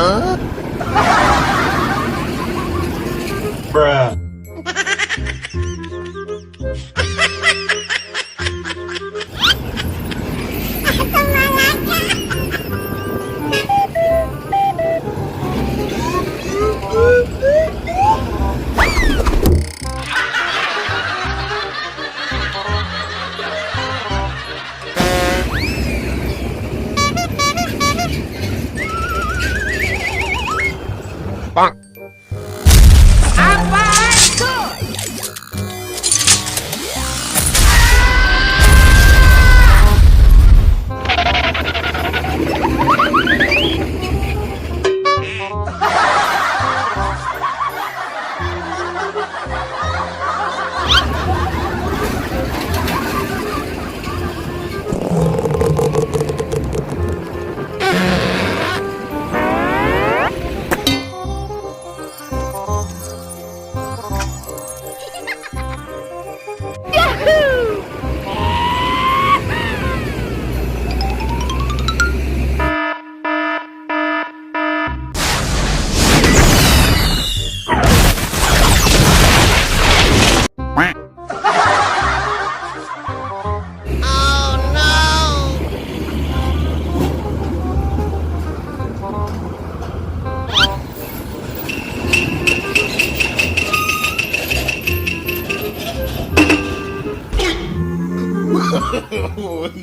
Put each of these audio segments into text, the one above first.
Huh? Bruh. Bang. Apa itu?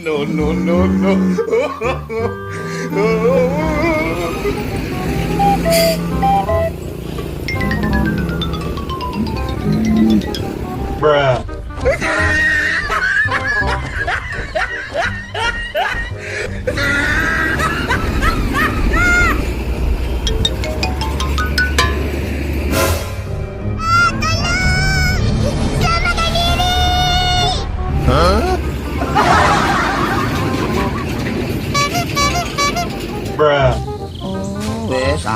No, no, no, no. Bruh. Huh? Bruh. Wes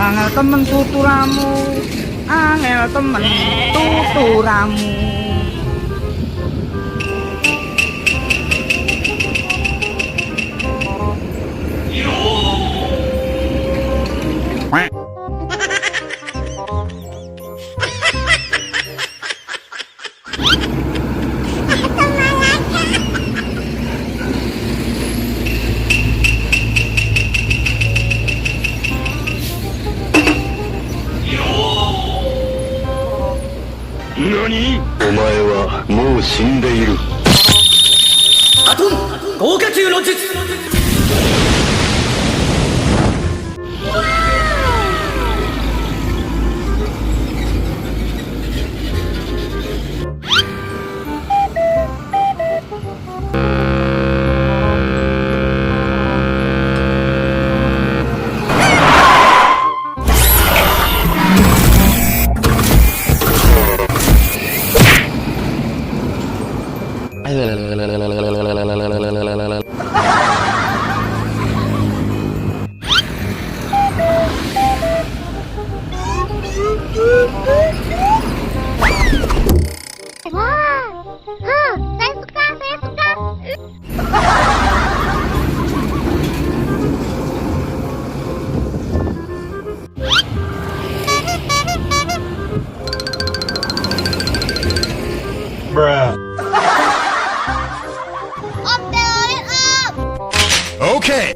angel temen tuturamu, angel temen tuturamu. NANI?お前はもう死んでいる。アトム豪華球の術。Saya suka. Bruh. Om, telolet om. Okay.